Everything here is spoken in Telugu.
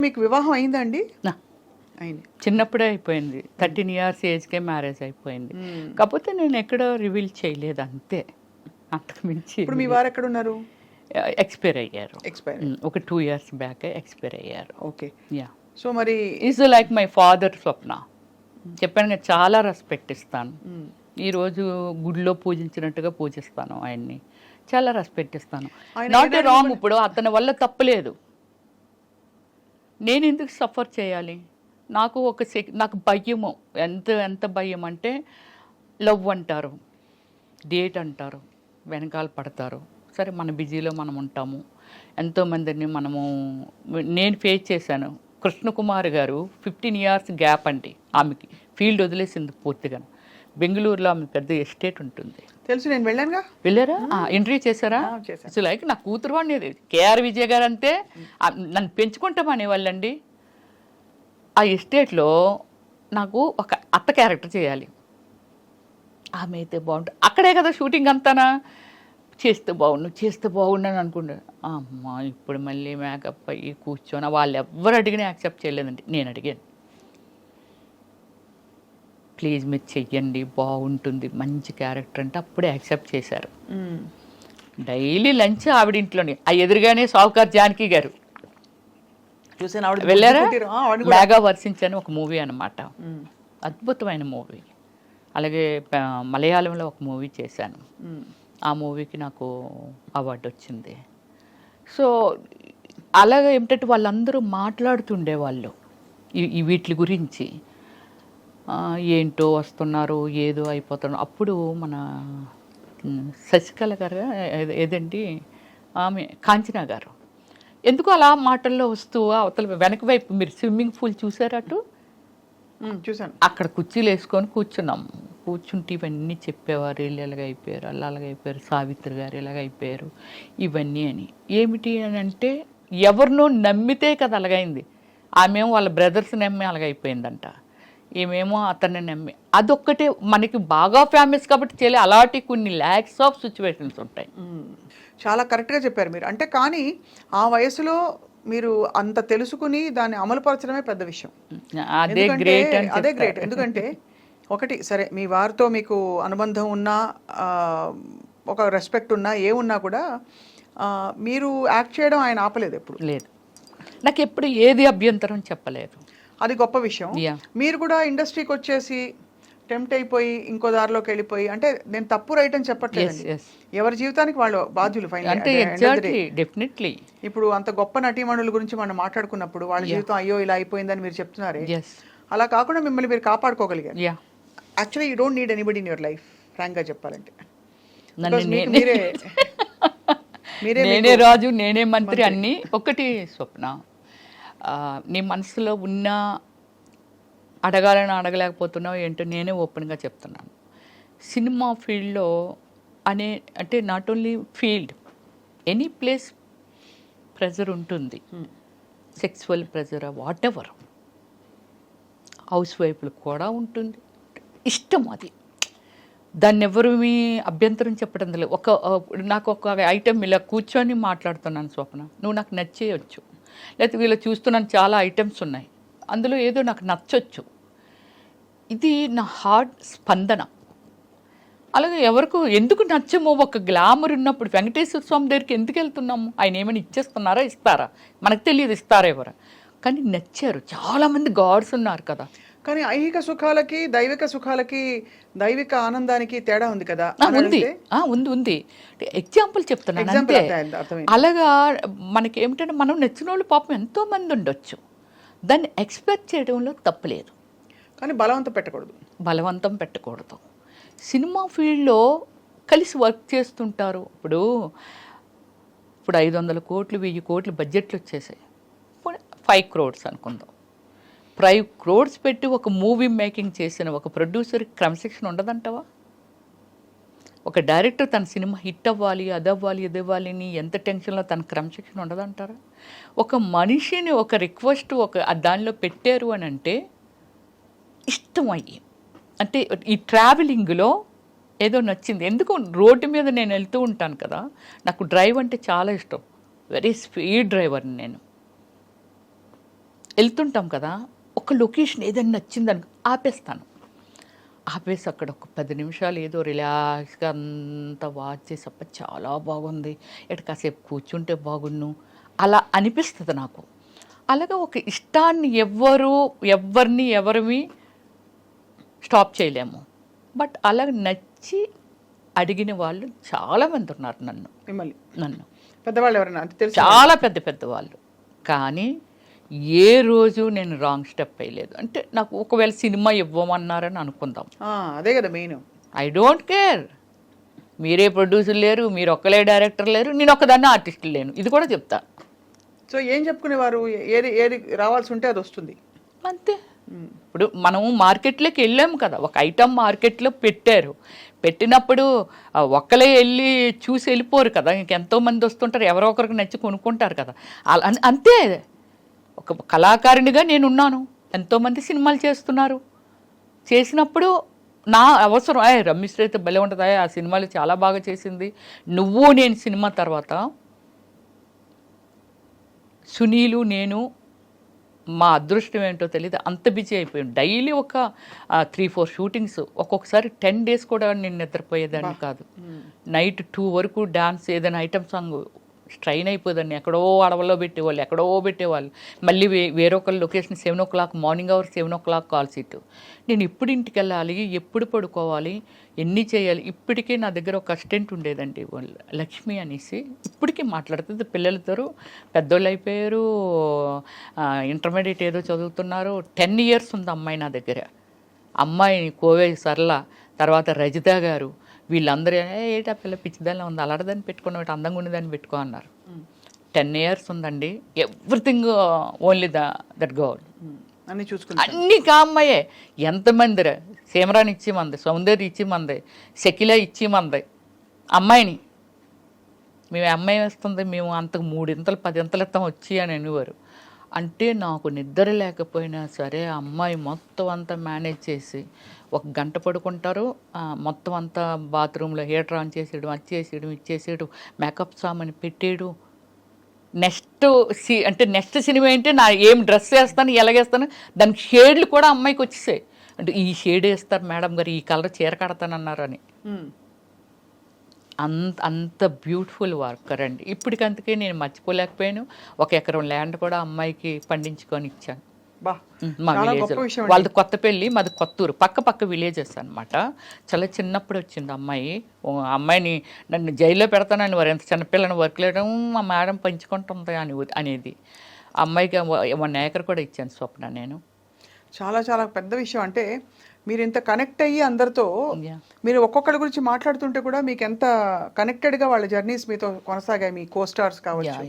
మీకు వివాహం అయిందండి? నా అయింది. చిన్నప్పుడే అయిపోయింది. 13 years ఏజ్కే మ్యారేజ్ అయిపోయింది. కాకపోతే నేను ఎక్కడ రివీల్ చేయలేదు అంతే, అంతకు మించి. ఇప్పుడు మీ వారు ఎక్కడ ఉన్నారు? ఎక్స్పైర్ అయ్యారు. ఎక్స్పైర్. ఒక 2 years బ్యాక్ ఎక్స్పైర్ అయ్యారు. ఓకే. యా. సో మరి ఈజ్ లైక్ మై ఫాదర్. స్వప్న చెప్పాను కదా, చాలా రెస్పెక్ట్ ఇస్తాను. ఈరోజు గుడిలో పూజించినట్టుగా పూజిస్తాను ఆయన్ని, చాలా రెస్పెక్ట్ ఇస్తాను. Not a wrong. ఇప్పుడు అతని వల్ల తప్పలేదు, నేను ఎందుకు సఫర్ చేయాలి? నాకు నాకు భయము, ఎంత భయం అంటే, లవ్ అంటారు, డేట్ అంటారు, వెనకాల పడతారు. సరే, మన బిజీలో మనం ఉంటాము. ఎంతోమందిని నేను ఫేస్ చేశాను. కృష్ణకుమార్ గారు 15 years గ్యాప్ అండి ఆమెకి, ఫీల్డ్ వదిలేసింది పూర్తిగా. బెంగళూరులో ఆమె పెద్ద ఎస్టేట్ ఉంటుంది, తెలుసు, నేను వెళ్ళానుగా. వెళ్ళారా? ఇంటర్వ్యూ చేశారా? సో లైక్ నా కూతురు వాడిని కేఆర్ విజయ్ గారు అంతే నన్ను పెంచుకుంటామనే వాళ్ళండి. ఆ ఎస్టేట్లో నాకు ఒక అత్త క్యారెక్టర్ చేయాలి, ఆమె అయితే బాగుంటుంది. అక్కడే కదా షూటింగ్ అంతానా, చేస్తే బాగుండు అని అనుకుంటా. అమ్మ, ఇప్పుడు మళ్ళీ మేకప్ అయ్యి కూర్చొని వాళ్ళు ఎవరు అడిగినా యాక్సెప్ట్ చేయలేదండి. నేను అడిగాను, ప్లీజ్ మీరు చెయ్యండి, బాగుంటుంది, మంచి క్యారెక్టర్ అంటే అప్పుడే యాక్సెప్ట్ చేశారు. డైలీ లంచ్ ఆవిడ ఇంట్లోనే, ఆ ఎదురుగానే సావుకార్ జానకి గారు వెళ్ళారా? బాగా వర్షించని ఒక మూవీ అనమాట, అద్భుతమైన మూవీ. అలాగే మలయాళంలో ఒక మూవీ చేశాను, ఆ మూవీకి నాకు అవార్డు వచ్చింది. సో అలాగే ఏమిటంటే వాళ్ళందరూ మాట్లాడుతుండేవాళ్ళు వీటి గురించి, ఏంటో వస్తున్నారు, ఏదో అయిపోతున్నారు. అప్పుడు మన శశికళ గారు ఏదండి ఆమె, కాంచనా గారు, ఎందుకు అలా మాటల్లో వస్తూ అవతల వెనక వైపు, మీరు స్విమ్మింగ్ పూల్ చూసారటు? చూసాను. అక్కడ కుర్చీలు వేసుకొని కూర్చున్నాం. కూర్చుంటే ఇవన్నీ చెప్పేవారు, వీళ్ళు ఎలాగ అయిపోయారు, అలా అలాగైపోయారు, సావిత్రి గారు ఎలాగ అయిపోయారు, ఇవన్నీ అని. ఏమిటి అని అంటే, ఎవరినో నమ్మితే కదా అలాగైంది. ఆమెమో వాళ్ళ బ్రదర్స్ నమ్మి అలాగైపోయిందంట, ఏమేమో అతన్ని నమ్మి. అదొక్కటే మనకి బాగా ఫేమస్ కాబట్టి చేయలే. అలాంటి కొన్ని ల్యాక్స్ ఆఫ్ సిచ్యువేషన్స్ ఉంటాయి. చాలా కరెక్ట్గా చెప్పారు మీరు. అంటే కానీ ఆ వయసులో మీరు అంత తెలుసుకుని దాన్ని అమలుపరచడమే పెద్ద విషయం. అదే గ్రేట్. అదే గ్రేట్. ఎందుకంటే ఒకటి, సరే మీ వారితో మీకు అనుబంధం ఉన్నా, ఒక రెస్పెక్ట్ ఉన్నా, ఏమున్నా కూడా మీరు యాక్ట్ చేయడం ఆయన ఆపలేదు ఎప్పుడు. లేదు, నాకు ఎప్పుడు ఏది అభ్యంతరం చెప్పలేదు. అది గొప్ప విషయం. మీరు కూడా ఇండస్ట్రీకి వచ్చేసి టెంప్ట్ అయిపోయి ఇంకో దారిలోకి వెళ్ళిపోయి, అంటే నేను తప్పు రైట్ అని చెప్పట్లేదు, ఎవరి జీవితానికి వాళ్ళు బాధ్యులు. డెఫినెట్లీ. ఇప్పుడు అంత గొప్ప నటీమణుల గురించి మనం మాట్లాడుకున్నప్పుడు వాళ్ళ జీవితం అయ్యో ఇలా అయిపోయిందని మీరు చెప్తున్నారే, అలా కాకుండా మిమ్మల్ని మీరు కాపాడుకోగలిగారు. Actually you don't need anybody in your life, ఫ్రాంక్గా చెప్పాలంటే. నేనే రాజు, నేనే మంత్రి అన్నీ. ఒకటి స్వప్న, నీ మనసులో ఉన్న అడగాలని అడగలేకపోతున్నావు ఏంటో నేనే ఓపెన్గా చెప్తున్నాను. సినిమా ఫీల్డ్లో అంటే not only field, any place pressure ఉంటుంది, sexual pressure, whatever. House వైఫ్లకు కూడా ఉంటుంది, ఇష్టం అది. దాన్ని ఎవరు మీ అభ్యంతరం చెప్పడం లేదు. నాకు ఒక ఐటెం ఇలా కూర్చొని మాట్లాడుతున్నాను స్వప్న, నువ్వు నాకు నచ్చేయచ్చు, లేకపోతే వీళ్ళు చూస్తున్నాను చాలా ఐటమ్స్ ఉన్నాయి, అందులో ఏదో నాకు నచ్చొచ్చు, ఇది నా హార్ట్ స్పందన. అలాగే ఎవరికి ఎందుకు నచ్చమో, ఒక గ్లామర్ ఉన్నప్పుడు వెంకటేశ్వర స్వామి దగ్గరికి ఎందుకు వెళ్తున్నాము? ఆయన ఏమైనా ఇచ్చేస్తున్నారా, ఇస్తారా? మనకు తెలియదు ఇస్తారా ఎవరు, కానీ నచ్చారు. చాలామంది గాడ్స్ ఉన్నారు కదా. కానీ ఐహిక సుఖాలకి దైవిక సుఖాలకి, దైవిక ఆనందానికి తేడా ఉంది కదా. ఉంది. ఎగ్జాంపుల్ చెప్తున్నాను అంతే. అలాగా మనకి ఏమిటంటే, మనం నచ్చిన వాళ్ళు పాపం ఎంతో మంది ఉండొచ్చు, దాన్ని ఎక్స్పెక్ట్ చేయడంలో తప్పులేదు, కానీ బలవంతం పెట్టకూడదు. సినిమా ఫీల్డ్లో కలిసి వర్క్ చేస్తుంటారు. ఇప్పుడు 500 కోట్లు 1000 కోట్లు బడ్జెట్లు వచ్చేసాయి, 5 crores అనుకుందాం. 5 crores పెట్టి ఒక మూవీ మేకింగ్ చేసిన ఒక ప్రొడ్యూసర్కి క్రమశిక్షణ ఉండదంటావా? ఒక డైరెక్టర్ తన సినిమా హిట్ అవ్వాలి, అదవ్వాలి, ఇదవ్వాలి అని ఎంత టెన్షన్లో తన క్రమశిక్షణ ఉండదంటారా? ఒక మనిషిని ఒక రిక్వెస్ట్ దానిలో పెట్టారు అని అంటే ఇష్టం అయ్యి, అంటే ఈ ట్రావెలింగ్లో ఏదో నచ్చింది. ఎందుకు రోడ్డు మీద నేను వెళ్తూ ఉంటాను కదా, నాకు డ్రైవ్ అంటే చాలా ఇష్టం, వెరీ స్పీడ్ డ్రైవర్ని నేను. వెళ్తుంటాం కదా, ఒక లొకేషన్ ఏదైనా నచ్చిందని ఆపేస్తాను. ఆపేసి అక్కడ ఒక 10 నిమిషాలు ఏదో రిలాక్స్గా అంతా వాచ్ చేసి అప్ప చాలా బాగుంది, ఇక్కడ కాసేపు కూర్చుంటే బాగున్ను అలా అనిపిస్తుంది నాకు. అలాగే ఒక ఇష్టాన్ని ఎవరిని స్టాప్ చేయలేము. బట్ అలా నచ్చి అడిగిన వాళ్ళు చాలామంది ఉన్నారు నన్ను పెద్దవాళ్ళు ఎవరైనా తెలుసు, చాలా పెద్ద వాళ్ళు. కానీ ఏ రోజు నేను రాంగ్ స్టెప్ వేయలేదు. అంటే నాకు ఒకవేళ సినిమా ఇవ్వమన్నారని అనుకుందాం, అదే కదా మెయిన్. ఐ డోంట్ కేర్, మీరే ప్రొడ్యూసర్ లేరు, మీరు ఒక్కలే డైరెక్టర్ లేరు, నేను ఒక్కదాన్ని ఆర్టిస్ట్ లేను, ఇది కూడా చెప్తా. సో ఏం చెప్పుకునేవారు, ఏది రావాల్సి ఉంటే అది వస్తుంది అంతే. ఇప్పుడు మనం మార్కెట్లోకి వెళ్ళాము కదా, ఒక ఐటమ్ మార్కెట్లో పెట్టినప్పుడు ఒక్కలే వెళ్ళి చూసి వెళ్ళిపోరు కదా, ఇంకెంతోమంది వస్తుంటారు, ఎవరో ఒకరికి నచ్చి కొనుక్కుంటారు కదా. అలా అంతే. ఒక కళాకారిణిగా నేనున్నాను, ఎంతోమంది సినిమాలు చేసినప్పుడు నా అవసరం, రమ్యశ్రీ అయితే భలే ఉంటుంది, ఆ సినిమాలు చాలా బాగా చేసింది. నేను సినిమా తర్వాత సునీలు నేను మా అదృష్టం ఏంటో తెలియదు, అంత బిజీ అయిపోయాం. డైలీ ఒక 3-4 షూటింగ్స్, ఒక్కొక్కసారి 10 days కూడా నేను నిద్రపోయేదాన్ని కాదు. నైట్ 2 వరకు డాన్స్, ఏదైనా ఐటమ్ సాంగ్ స్ట్రైన్ అయిపోదాన్ని. ఎక్కడో అడవుల్లో పెట్టేవాళ్ళు, మళ్ళీ వేరొకరు location 7 o'clock, morning hour 7 o'clock call sheet. నేను ఎప్పుడు ఇంటికి వెళ్ళాలి, ఎప్పుడు పడుకోవాలి, ఎన్ని చేయాలి. ఇప్పటికీ నా దగ్గర ఒక అసిస్టెంట్ ఉండేదండి, లక్ష్మి అనేసి, ఇప్పటికీ మాట్లాడుతుంది. పిల్లలతో పెద్దోళ్ళు అయిపోయారు, ఇంటర్మీడియట్ ఏదో చదువుతున్నారు. 10 years ఉంది అమ్మాయి నా దగ్గర. అమ్మాయిని కోవే సరళ, తర్వాత రజిత గారు, వీళ్ళందరూ ఏటా పిల్ల పిచ్చిదాన్ని ఉంది, అలాంటిదాన్ని పెట్టుకున్న అందంగా ఉండేదాన్ని పెట్టుకో అన్నారు. 10 years ఉందండి. Everything only that girl. అన్నీ అమ్మాయే. ఎంతమంది సీమరాని ఇచ్చి మంది, సౌందర్య ఇచ్చి మంది, శకిల ఇచ్చి మంది అమ్మాయిని. మేము అమ్మాయి వేస్తుంది, మేము అంతకు 3 ఇంతలు 10 ఇంతలు ఇస్తాం వచ్చి అని అనేవారు. అంటే నాకు నిద్ర లేకపోయినా సరే అమ్మాయి మొత్తం అంతా మేనేజ్ చేసి, 1 గంట పడుకుంటారు, మొత్తం అంతా బాత్రూంలో హీటర్ ఆన్ చేసేయడం, అది చేసేయడం, ఇది చేసేయడం, మేకప్ సామాన్ పెట్టేయడం. నెక్స్ట్ సినిమా ఏంటి, నా ఏం డ్రెస్ వేస్తాను, ఎలాగేస్తాను, దానికి షేడ్లు కూడా అమ్మాయికి వచ్చేసాయి. అంటే ఈ షేడ్ వేస్తారు మేడం గారు, ఈ కలర్ చీర కడతానన్నారని. అంత బ్యూటిఫుల్ వర్కర్ అండి. ఇప్పటికంతకే నేను మర్చిపోలేకపోయాను. 1 ఎకరం ల్యాండ్ కూడా అమ్మాయికి పండించుకొని ఇచ్చాను మా విలేజ్. వాళ్ళది కొత్తపల్లి, మాది కొత్తూరు, పక్క విలేజెస్ అనమాట. చాలా చిన్నప్పుడు వచ్చింది అమ్మాయి. అమ్మాయిని నన్ను జైల్లో పెడతానని వారు, ఎంత చిన్నపిల్లని వర్క్ లేయడం మా మేడం పంచుకుంటుంది అనేది. అమ్మాయికి 1 acre కూడా ఇచ్చాను స్వప్న నేను. చాలా చాలా పెద్ద విషయం. అంటే మీరు ఇంత కనెక్ట్ అయ్యి అందరితో, మీరు ఒక్కొక్కరి గురించి మాట్లాడుతుంటే కూడా మీకు ఎంత కనెక్టెడ్గా వాళ్ళ జర్నీస్ మీతో కొనసాగాయి, మీ కో స్టార్స్ కావచ్చు.